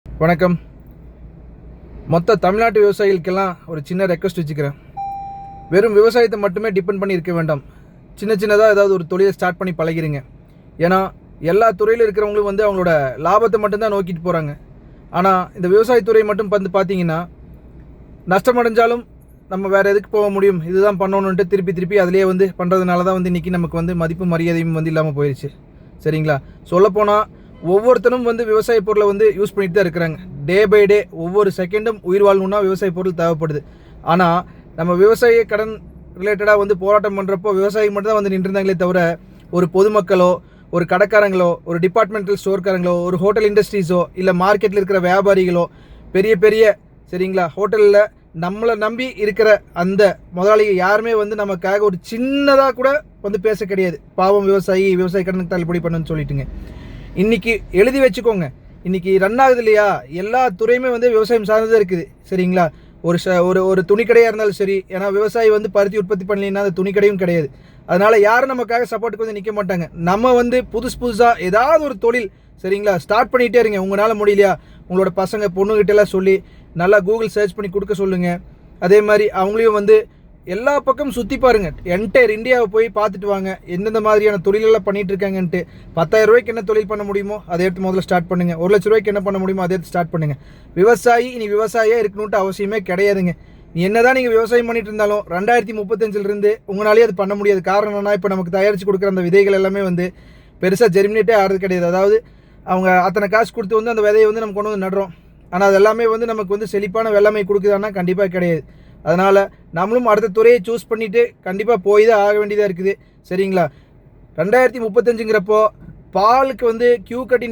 வணக்கம். மொத்த தமிழ்நாட்டு விவசாயிகளுக்கெல்லாம் ஒரு சின்ன ரெக்வஸ்ட் வச்சுக்கிறேன். வெறும் விவசாயத்தை மட்டுமே டிபெண்ட் பண்ணி இருக்க வேண்டாம். சின்னதாக ஏதாவது ஒரு தொழிலை ஸ்டார்ட் பண்ணி பழகிடுங்க. ஏன்னா எல்லா துறையில் இருக்கிறவங்களும் அவங்களோட லாபத்தை மட்டும்தான் நோக்கிட்டு போகிறாங்க. ஆனால் இந்த விவசாயத்துறை மட்டும் பார்த்தீங்கன்னா நஷ்டமடைஞ்சாலும் நம்ம வேறு எதுக்கு போக முடியும், இதுதான் பண்ணணுன்ட்டு திருப்பி அதிலே பண்ணுறதுனால தான் இன்றைக்கி நமக்கு மதிப்பு மரியாதையும் இல்லாமல் போயிடுச்சு. சரிங்களா? சொல்லப்போனால் ஒவ்வொருத்தரும் விவசாய பொருளை யூஸ் பண்ணிட்டு தான் இருக்கிறாங்க. டே பை டே ஒவ்வொரு செகண்டும் உயிர் வாழணுன்னா விவசாய பொருள் தேவைப்படுது. ஆனால் நம்ம விவசாய கடன் ரிலேட்டடாக போராட்டம் பண்ணுறப்போ விவசாயி மட்டும் தான் நின்றுருந்தாங்களே தவிர ஒரு பொதுமக்களோ, ஒரு கடைக்காரங்களோ, ஒரு டிபார்ட்மெண்டல் ஸ்டோர்காரங்களோ, ஒரு ஹோட்டல் இண்டஸ்ட்ரீஸோ, இல்லை மார்க்கெட்டில் இருக்கிற வியாபாரிகளோ, பெரிய சரிங்களா ஹோட்டலில் நம்மளை நம்பி இருக்கிற அந்த முதலாளிகள் யாருமே நமக்காக ஒரு சின்னதாக கூட பேச கிடையாது. பாவம் விவசாய கடனுக்கு தள்ளுபடி பண்ணுன்னு சொல்லிட்டுங்க. இன்றைக்கி எழுதி வச்சுக்கோங்க, இன்றைக்கி ரன் ஆகுது இல்லையா, எல்லா துறையுமே விவசாயம் சார்ந்ததாக இருக்குது. சரிங்களா? ஒரு துணிக்கடையாக இருந்தாலும் சரி, ஏன்னா விவசாயி பருத்தி உற்பத்தி பண்ணலைன்னா அந்த துணிக்கடையும் கிடையாது. அதனால் யாரும் நமக்காக சப்போர்ட்டுக்கு நிற்க மாட்டாங்க. நம்ம புதுசாக ஏதாவது ஒரு தொழில் சரிங்களா ஸ்டார்ட் பண்ணிகிட்டே இருங்க. உங்களால் முடியலையா உங்களோட பசங்க பொண்ணுகிட்டலாம் சொல்லி நல்லா கூகுள் சர்ச் பண்ணி கொடுக்க சொல்லுங்கள். அதே மாதிரி அவங்களையும் எல்லா பக்கமும் சுற்றி பாருங்கள். என்டையர் இந்தியாவை போய் பார்த்துட்டு வாங்க, எந்தெந்த மாதிரியான தொழிலெல்லாம் பண்ணிகிட்டு இருக்காங்கன்ட்டு. 10,000 ரூபாய்க்கு என்ன தொழில் பண்ண முடியுமோ அதை எடுத்து முதல்ல ஸ்டார்ட் பண்ணுங்கள். 1,00,000 ரூபாய்க்கு என்ன பண்ண முடியுமோ அதை எடுத்து ஸ்டார்ட் பண்ணுங்கள். விவசாயி இனி விவசாயியாக இருக்கணுன்ட்டு அவசியமே கிடையாதுங்க. என்னதான் நீங்கள் விவசாயம் பண்ணிட்டு இருந்தாலும் 2035 உங்களாலேயே அது பண்ண முடியாது. காரணம் என்னன்னா, இப்போ நமக்கு தயாரித்து கொடுக்குற அந்த விதைகள் எல்லாமே பெருசாக ஜெர்மினேட்டே ஆகிறது கிடையாது. அதாவது அவங்க அத்தனை காசு கொடுத்து அந்த விதையை நம்ம கொண்டு நடுறோம். ஆனால் அது எல்லாமே நமக்கு செழிப்பான வெள்ளாமை கொடுக்குதான்னா கண்டிப்பாக கிடையாது. அதனால் நம்மளும் அடுத்த துறையை சூஸ் பண்ணிவிட்டு கண்டிப்பாக போய் தான் ஆக வேண்டியதாக இருக்குது. சரிங்களா? 2035 பாலுக்கு கியூ கட்டி